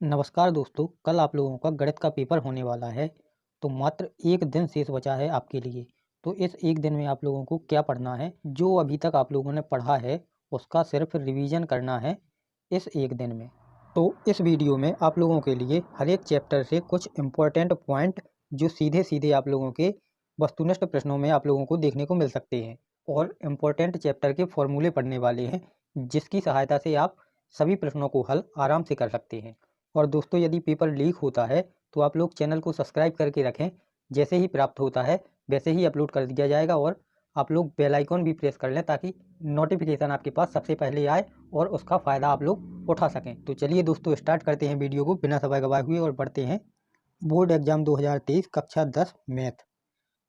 नमस्कार दोस्तों, कल आप लोगों का गणित का पेपर होने वाला है। तो मात्र एक दिन शेष बचा है आपके लिए। तो इस एक दिन में आप लोगों को क्या पढ़ना है, जो अभी तक आप लोगों ने पढ़ा है उसका सिर्फ रिवीजन करना है इस एक दिन में। तो इस वीडियो में आप लोगों के लिए हर एक चैप्टर से कुछ इम्पोर्टेंट पॉइंट जो सीधे सीधे आप लोगों के वस्तुनिष्ठ प्रश्नों में आप लोगों को देखने को मिल सकते हैं, और इम्पोर्टेंट चैप्टर के फॉर्मूले पढ़ने वाले हैं, जिसकी सहायता से आप सभी प्रश्नों को हल आराम से कर सकते हैं। और दोस्तों, यदि पेपर लीक होता है तो आप लोग चैनल को सब्सक्राइब करके रखें। जैसे ही प्राप्त होता है वैसे ही अपलोड कर दिया जाएगा, और आप लोग बेल आइकॉन भी प्रेस कर लें ताकि नोटिफिकेशन आपके पास सबसे पहले आए और उसका फ़ायदा आप लोग उठा सकें। तो चलिए दोस्तों, स्टार्ट करते हैं वीडियो को बिना समय गवाए हुए और बढ़ते हैं बोर्ड एग्जाम 2023 कक्षा 10 मैथ।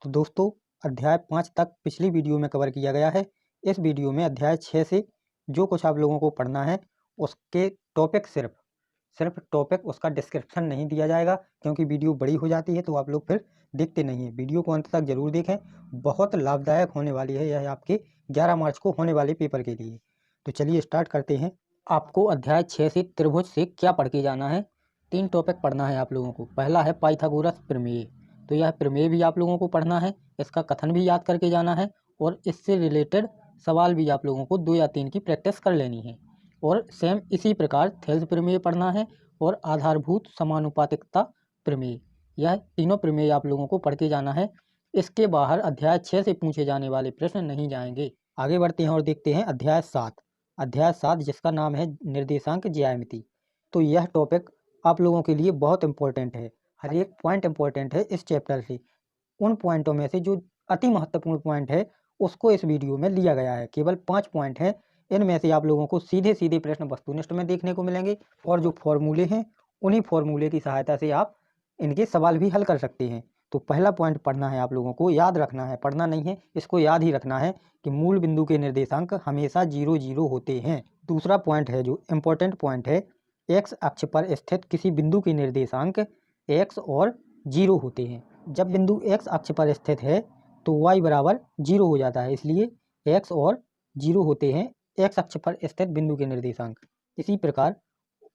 तो दोस्तों, अध्याय 5 तक पिछली वीडियो में कवर किया गया है। इस वीडियो में अध्याय 6 से जो कुछ आप लोगों को पढ़ना है उसके टॉपिक सिर्फ टॉपिक, उसका डिस्क्रिप्शन नहीं दिया जाएगा, क्योंकि वीडियो बड़ी हो जाती है तो आप लोग फिर देखते नहीं हैं। वीडियो को अंत तक जरूर देखें, बहुत लाभदायक होने वाली है यह आपके 11 मार्च को होने वाले पेपर के लिए। तो चलिए स्टार्ट करते हैं। आपको अध्याय 6 से त्रिभुज से क्या पढ़ के जाना है। 3 टॉपिक पढ़ना है आप लोगों को। पहला है पाइथागोरस प्रमेय। तो यह प्रमेय भी आप लोगों को पढ़ना है, इसका कथन भी याद करके जाना है, और इससे रिलेटेड सवाल भी आप लोगों को 2 या 3 की प्रैक्टिस कर लेनी है। और सेम इसी प्रकार थेल्स प्रमेय पढ़ना है और आधारभूत समानुपातिकता प्रमेय। यह तीनों प्रमेय आप लोगों को पढ़ के जाना है। इसके बाहर अध्याय 6 से पूछे जाने वाले प्रश्न नहीं जाएंगे। आगे बढ़ते हैं और देखते हैं अध्याय 7। अध्याय 7 जिसका नाम है निर्देशांक ज्यामिति। तो यह टॉपिक आप लोगों के लिए बहुत इंपॉर्टेंट है। हर एक पॉइंट इंपॉर्टेंट है इस चैप्टर से। उन पॉइंटों में से जो अति महत्वपूर्ण पॉइंट है उसको इस वीडियो में लिया गया है। केवल 5 पॉइंट हैं, इनमें से आप लोगों को सीधे सीधे प्रश्न वस्तुनिष्ठ में देखने को मिलेंगे, और जो फॉर्मूले हैं उन्हीं फॉर्मूले की सहायता से आप इनके सवाल भी हल कर सकते हैं। तो पहला पॉइंट पढ़ना है आप लोगों को, याद रखना है, पढ़ना नहीं है, इसको याद ही रखना है कि मूल बिंदु के निर्देशांक हमेशा 0 0 होते हैं। दूसरा पॉइंट है जो इम्पोर्टेंट पॉइंट है, एक्स अक्ष पर स्थित किसी बिंदु के निर्देशांक एक्स और 0 होते हैं। जब बिंदु एक्स अक्ष पर स्थित है तो y बराबर 0 हो जाता है, इसलिए x और 0 होते हैं एक्स अक्ष पर स्थित बिंदु के निर्देशांक। इसी प्रकार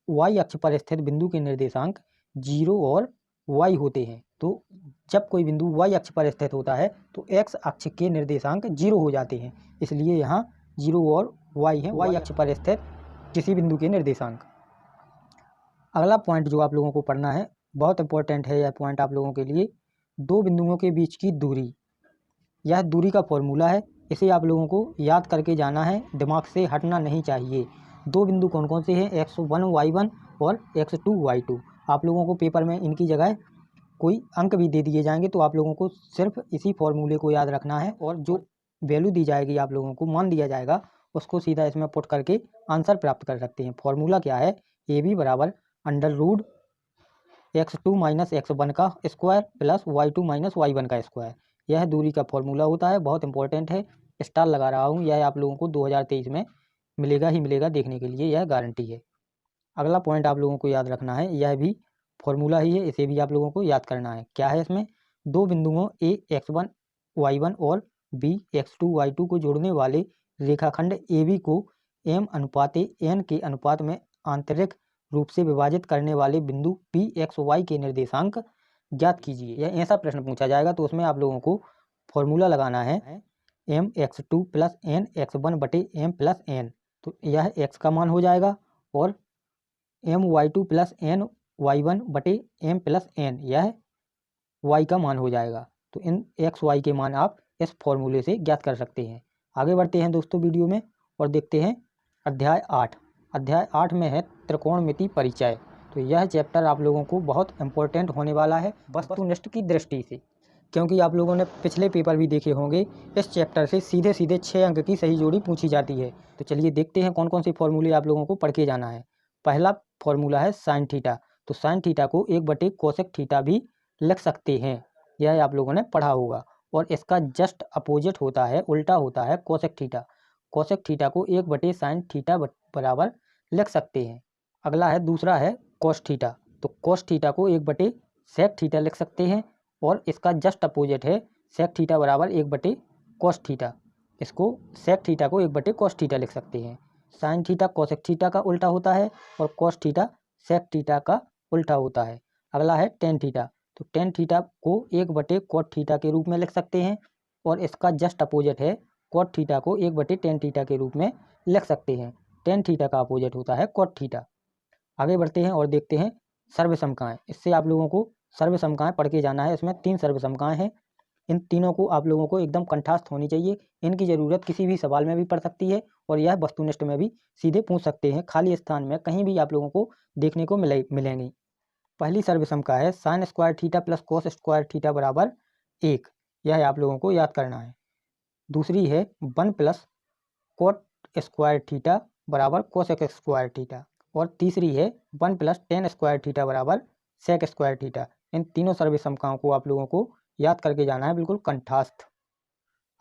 y अक्ष पर स्थित बिंदु के निर्देशांक 0 और y होते हैं। तो जब कोई बिंदु y अक्ष पर स्थित होता है तो x अक्ष के निर्देशांक 0 हो जाते हैं, इसलिए यहाँ 0 और y है, y अक्ष पर स्थित किसी बिंदु के निर्देशांक। अगला पॉइंट जो आप लोगों को पढ़ना है, बहुत इंपॉर्टेंट है यह पॉइंट आप लोगों के लिए, दो बिंदुओं के बीच की दूरी। यह दूरी का फॉर्मूला है, इसे आप लोगों को याद करके जाना है, दिमाग से हटना नहीं चाहिए। दो बिंदु कौन कौन से हैं, x1 y1 और x2 y2। आप लोगों को पेपर में इनकी जगह कोई अंक भी दे दिए जाएंगे, तो आप लोगों को सिर्फ इसी फॉर्मूले को याद रखना है, और जो वैल्यू दी जाएगी आप लोगों को, मान दिया जाएगा, उसको सीधा इसमें पुट करके आंसर प्राप्त कर सकते हैं। फॉर्मूला क्या है, ए बी बराबर under root x2 minus x1 का square plus y2 minus y1 का स्क्वायर। यह दूरी का फॉर्मूला होता है, बहुत इंपॉर्टेंट है। स्टार लगा रहा हूँ, यह आप लोगों को 2023 में मिलेगा ही मिलेगा देखने के लिए, यह गारंटी है। अगला पॉइंट आप लोगों को याद रखना है, यह भी फॉर्मूला ही है, इसे भी आप लोगों को याद करना है। क्या है इसमें, दो बिंदुओं a x1 y1 और b x2 y2 को जोड़ने वाले रेखाखंड AB को m अनुपात n के अनुपात में आंतरिक रूप से विभाजित करने वाले बिंदु P x y के निर्देशांक ज्ञात कीजिए। यह ऐसा प्रश्न पूछा जाएगा, तो उसमें आप लोगों को फॉर्मूला लगाना है m x2 plus n x1 बटे m प्लस n। तो यह x का मान हो जाएगा, और m y2 plus n y1 बटे m प्लस n, यह y का मान हो जाएगा। तो इन x y के मान आप इस फॉर्मूले से ज्ञात कर सकते हैं। आगे बढ़ते हैं दोस्तों वीडियो में और देखते हैं अध्याय 8। अध्याय 8 में है त्रिकोणमिति परिचय। तो यह चैप्टर आप लोगों को बहुत इंपॉर्टेंट होने वाला है वस्तुनिष्ठ की दृष्टि से, क्योंकि आप लोगों ने पिछले पेपर भी देखे होंगे, इस चैप्टर से सीधे सीधे 6 अंक की सही जोड़ी पूछी जाती है। तो चलिए देखते हैं कौन कौन से फॉर्मूले आप लोगों को पढ़ के जाना है। पहला फॉर्मूला है साइन थीटा। तो साइन थीटा को 1 कोसेक थीटा भी लिख सकते हैं, यह आप लोगों ने पढ़ा होगा। और इसका जस्ट अपोजिट होता है, उल्टा होता है कोसेक थीटा। कोसेक थीटा को 1/साइन थीटा बराबर लिख सकते हैं। अगला है, दूसरा है कोस थीटा। तो कोस थीटा को 1/सेक थीटा लिख सकते हैं, और इसका जस्ट अपोजिट है सेक थीटा बराबर 1/कोस थीटा। इसको सेक थीटा को 1/कोस थीटा लिख सकते हैं। साइन थीटा कोसेक थीटा का उल्टा होता है, और कोस थीटा सेक थीटा का उल्टा होता है। अगला है टेन थीटा, तो टेन थीटा को 1/cot थीटा के रूप में लिख सकते हैं और इसका जस्ट अपोजिट है कॉट थीटा को 1/tan थीटा के रूप में लिख सकते हैं। टेन थीटा का अपोजिट होता है कॉट थीटा। आगे बढ़ते हैं और देखते हैं सर्वसमकाएं। इससे आप लोगों को सर्वसमकाएं पढ़ के जाना है। इसमें 3 सर्वसमकाएं हैं। इन तीनों को आप लोगों को एकदम कंठस्थ होनी चाहिए। इनकी ज़रूरत किसी भी सवाल में भी पड़ सकती है और यह वस्तुनिष्ठ में भी सीधे पूछ सकते हैं। खाली स्थान में कहीं भी आप लोगों को देखने को मिलेंगी। पहली सर्वसमका है sine square theta plus cos square theta बराबर 1। यह आप लोगों को याद करना है। दूसरी है 1 प्लस कोट स्क्वायर थीटा बराबर कोसेक स्क्वायर थीटा। और तीसरी है 1 प्लस टेन स्क्वायर थीटा बराबर सेक स्क्वायर थीटा। इन तीनों सर्वसमकाओं को आप लोगों को याद करके जाना है, बिल्कुल कंठस्थ।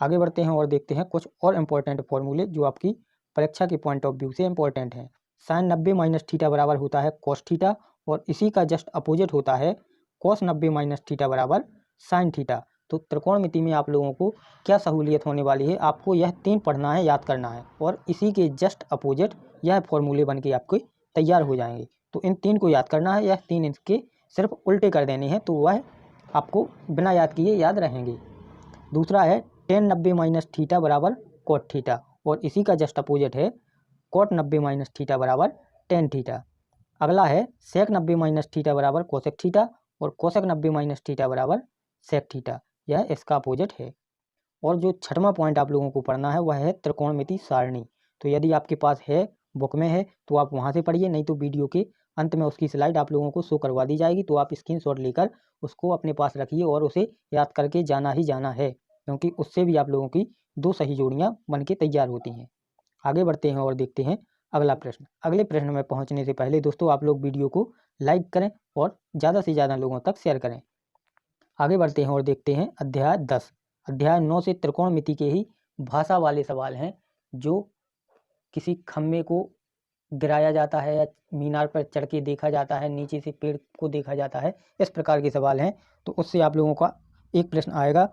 आगे बढ़ते हैं और देखते हैं कुछ और इम्पोर्टेंट फॉर्मूले जो आपकी परीक्षा के पॉइंट ऑफ व्यू से इम्पोर्टेंट हैं। साइन 90 माइनस थीटा बराबर होता है कॉस थीटा और इसी का जस्ट अपोजिट होता है कॉस 90 माइनस थीटा बराबर साइन थीटा। तो त्रिकोणमिति में आप लोगों को क्या सहूलियत होने वाली है, आपको यह 3 पढ़ना है, याद करना है और इसी के जस्ट अपोजिट यह फॉर्मूले बन के आपके तैयार हो जाएंगे। तो इन 3 को याद करना है, यह 3 इनके सिर्फ उल्टे कर देने हैं तो वह आपको बिना याद किए याद रहेंगे। दूसरा है टेन 90 माइनस थीटा बराबर कॉट थीटा और इसी का जस्ट अपोजिट है कॉट 90 माइनस थीटा बराबर टेन थीटा। अगला है सेक 90 माइनस थीटा बराबर कोसेक थीटा और कोसेक 90 माइनस थीटा बराबर सेक थीटा, यह इसका अपोजिट है। और जो छठवां पॉइंट आप लोगों को पढ़ना है वह है त्रिकोणमिति सारणी। तो यदि आपके पास है, बुक में है, तो आप वहाँ से पढ़िए, नहीं तो वीडियो के अंत में उसकी स्लाइड आप लोगों को शो करवा दी जाएगी, तो आप स्क्रीनशॉट लेकर उसको अपने पास रखिए और उसे याद करके जाना ही जाना है, क्योंकि उससे भी आप लोगों की 2 सही जोड़ियाँ बन के तैयार होती हैं। आगे बढ़ते हैं और देखते हैं अगला प्रश्न। अगले प्रश्न में पहुँचने से पहले दोस्तों आप लोग वीडियो को लाइक करें और ज़्यादा से ज़्यादा लोगों तक शेयर करें। आगे बढ़ते हैं और देखते हैं अध्याय 10। अध्याय 9 से त्रिकोणमिति के ही भाषा वाले सवाल हैं, जो किसी खम्भे को गिराया जाता है या मीनार पर चढ़ के देखा जाता है, नीचे से पेड़ को देखा जाता है, इस प्रकार के सवाल हैं। तो उससे आप लोगों का एक प्रश्न आएगा,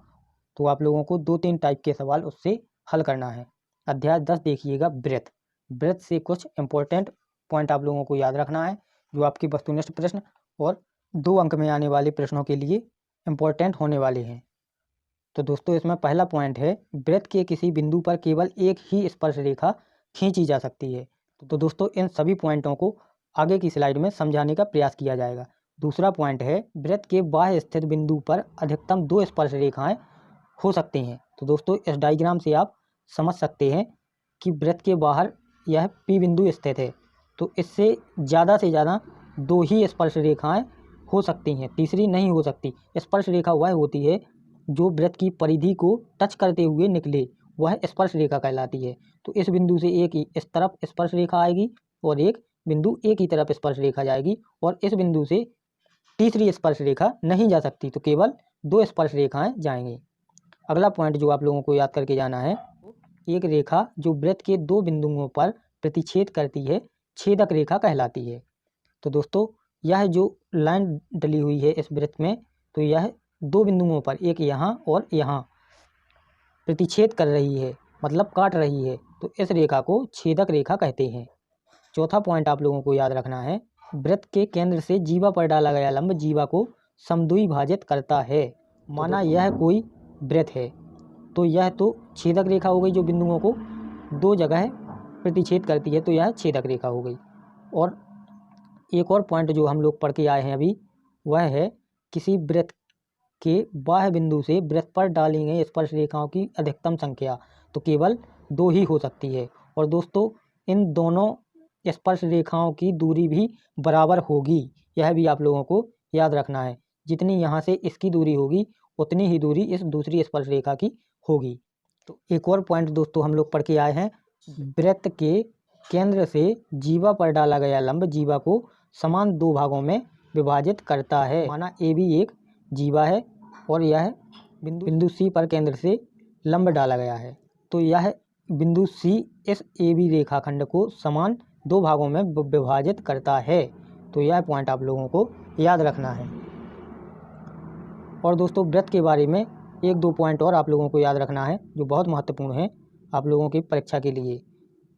तो आप लोगों को 2-3 टाइप के सवाल उससे हल करना है। अध्याय 10 देखिएगा ब्रेथ। ब्रेथ से कुछ इंपॉर्टेंट पॉइंट आप लोगों को याद रखना है, जो आपके वस्तुनिष्ठ प्रश्न और 2 अंक में आने वाले प्रश्नों के लिए इम्पोर्टेंट होने वाले हैं। तो दोस्तों इसमें पहला पॉइंट है ब्रेथ के किसी बिंदु पर केवल एक ही स्पर्श रेखा खींची जा सकती है। तो दोस्तों इन सभी पॉइंटों को आगे की स्लाइड में समझाने का प्रयास किया जाएगा। दूसरा पॉइंट है ब्रेथ के बाह्य स्थित बिंदु पर अधिकतम 2 स्पर्श रेखाएं हो सकती हैं। तो दोस्तों इस डायग्राम से आप समझ सकते हैं कि ब्रेथ के बाहर यह P बिंदु स्थित है, तो इससे ज़्यादा से ज़्यादा 2 ही स्पर्श रेखाएं हो सकती हैं, तीसरी नहीं हो सकती। स्पर्श रेखा वह होती है जो ब्रेथ की परिधि को टच करते हुए निकले, वह स्पर्श रेखा कहलाती है। तो इस बिंदु से एक ही इस तरफ स्पर्श रेखा आएगी और एक बिंदु एक ही तरफ स्पर्श रेखा जाएगी और इस बिंदु से तीसरी स्पर्श रेखा नहीं जा सकती, तो केवल 2 स्पर्श रेखाएं जाएंगी। अगला पॉइंट जो आप लोगों को याद करके जाना है, एक रेखा जो ब्रेथ के 2 बिंदुओं पर प्रतिच्छेद करती है छेदक रेखा कहलाती है। तो दोस्तों यह जो लाइन डली हुई है इस ब्रेथ में, तो यह 2 बिंदुओं पर, एक यहाँ और यहाँ, प्रतिच्छेद कर रही है, मतलब काट रही है, तो इस रेखा को छेदक रेखा कहते हैं। चौथा पॉइंट आप लोगों को याद रखना है, वृत्त के केंद्र से जीवा पर डाला गया लंब जीवा को समद्विभाजित करता है। माना यह कोई वृत्त है, तो यह तो छेदक रेखा हो गई जो बिंदुओं को 2 जगह प्रतिच्छेद करती है, तो यह छेदक रेखा हो गई। और एक और पॉइंट जो हम लोग पढ़ के आए हैं अभी, वह है किसी वृत्त के बाह्य बिंदु से वृत्त पर डाली गई स्पर्श रेखाओं की अधिकतम संख्या तो केवल 2 ही हो सकती है। और दोस्तों इन दोनों स्पर्श रेखाओं की दूरी भी बराबर होगी, यह भी आप लोगों को याद रखना है। जितनी यहाँ से इसकी दूरी होगी उतनी ही दूरी इस दूसरी स्पर्श रेखा की होगी। तो एक और पॉइंट दोस्तों हम लोग पढ़ के आए हैं, वृत्त के केंद्र से जीवा पर डाला गया लंब जीवा को समान 2 भागों में विभाजित करता है। माना ए भी एक जीवा है और यह बिंदु सी पर केंद्र से लंब डाला गया है, तो यह बिंदु सी इस ए बी रेखाखंड को समान 2 भागों में विभाजित करता है। तो यह पॉइंट आप लोगों को याद रखना है। और दोस्तों वृत्त के बारे में 1-2 पॉइंट और आप लोगों को याद रखना है जो बहुत महत्वपूर्ण है आप लोगों की परीक्षा के लिए।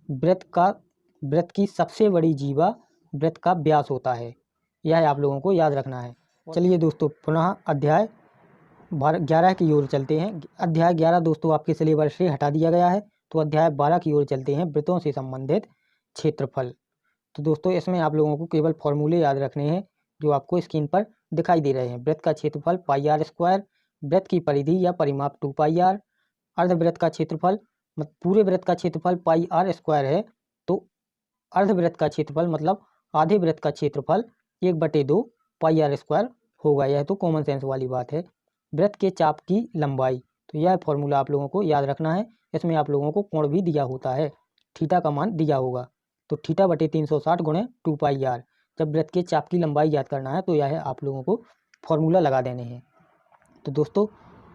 वृत्त की सबसे बड़ी जीवा वृत्त का व्यास होता है। यह आप लोगों को याद रखना है। चलिए दोस्तों, पुनः अध्याय 11 की ओर चलते हैं। अध्याय 11 दोस्तों आपके सिलेबस से हटा दिया गया है, तो अध्याय 12 की ओर चलते हैं, वृत्तों से संबंधित क्षेत्रफल। तो दोस्तों इसमें आप लोगों को केवल फॉर्मूले याद रखने हैं जो आपको स्क्रीन पर दिखाई दे रहे हैं। वृत्त का क्षेत्रफल पाई आर स्क्वायर, वृत्त की परिधि या परिमाप 2 पाई आर, अर्धवृत्त का क्षेत्रफल पूरे वृत्त का क्षेत्रफल पाई आर स्क्वायर है, तो अर्धवृत्त का क्षेत्रफल मतलब आधे वृत्त का क्षेत्रफल 1/2 पाई आर स्क्वायर होगा। यह तो कॉमन सेंस वाली बात है। वृत्त के चाप की लंबाई, तो यह फॉर्मूला आप लोगों को याद रखना है। इसमें आप लोगों को कोण भी दिया होता है, थीटा का मान दिया होगा, तो थीटा बटे 360 गुणे 2 पाई आर। जब वृत्त के चाप की लंबाई याद करना है तो यह आप लोगों को फॉर्मूला लगा देने हैं। तो दोस्तों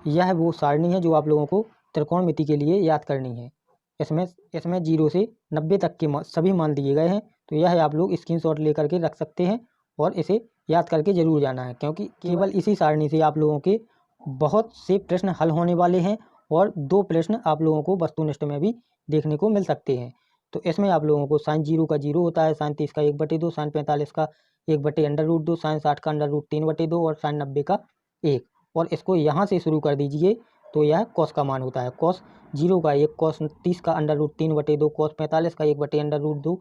यह वो सारणी है जो आप लोगों को त्रिकोणमिति के लिए याद करनी है। इसमें 0 से 90 तक के सभी मान दिए गए हैं, तो यह आप लोग स्क्रीनशॉट लेकर के रख सकते हैं और इसे याद करके ज़रूर जाना है, क्योंकि केवल इसी सारणी से आप लोगों के बहुत से प्रश्न हल होने वाले हैं और 2 प्रश्न आप लोगों को वस्तुनिष्ठ में भी देखने को मिल सकते हैं। तो इसमें आप लोगों को साइन 0 का 0 होता है, साइन 30 का 1/2, साइन 45 का 1/√2, साइन 60 का √3/2 और साइन 90 का 1। और इसको यहाँ से शुरू कर दीजिए तो यह कॉस का मान होता है। कॉस 0 का 1, कॉस 30 का √3/2, कॉस 45 का 1/√2,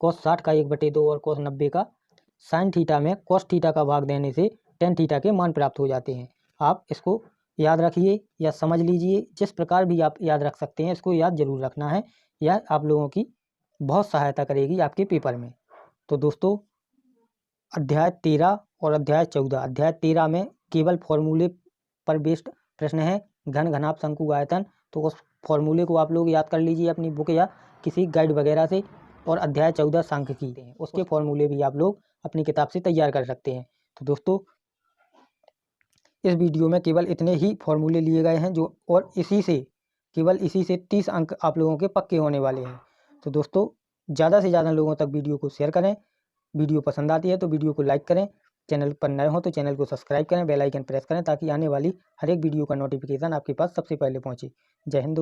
कॉस 60 का 1/2 और कॉस 90 का। साइन थीटा में कॉस थीटा का भाग देने से टेन थीटा के मान प्राप्त हो जाते हैं। आप इसको याद रखिए या समझ लीजिए, जिस प्रकार भी आप याद रख सकते हैं, इसको याद जरूर रखना है। यह आप लोगों की बहुत सहायता करेगी आपके पेपर में। तो दोस्तों अध्याय 13 और अध्याय 14, अध्याय 13 में केवल फॉर्मूले पर बेस्ड प्रश्न है, घन, घनाभ, शंकु, आयतन। तो उस फॉर्मूले को आप लोग याद कर लीजिए अपनी बुक या किसी गाइड वगैरह से। और अध्याय 14 सांख्यिकी हैं, उसके फॉर्मूले भी आप लोग अपनी किताब से तैयार कर सकते हैं। तो दोस्तों इस वीडियो में केवल इतने ही फॉर्मूले लिए गए हैं जो, और केवल इसी से 30 अंक आप लोगों के पक्के होने वाले हैं। तो दोस्तों ज़्यादा से ज़्यादा लोगों तक वीडियो को शेयर करें। वीडियो पसंद आती है तो वीडियो को लाइक करें। चैनल पर नए हो तो चैनल को सब्सक्राइब करें, बेल आइकन प्रेस करें ताकि आने वाली हर एक वीडियो का नोटिफिकेशन आपके पास सबसे पहले पहुंचे। जय हिंद दोस्तों।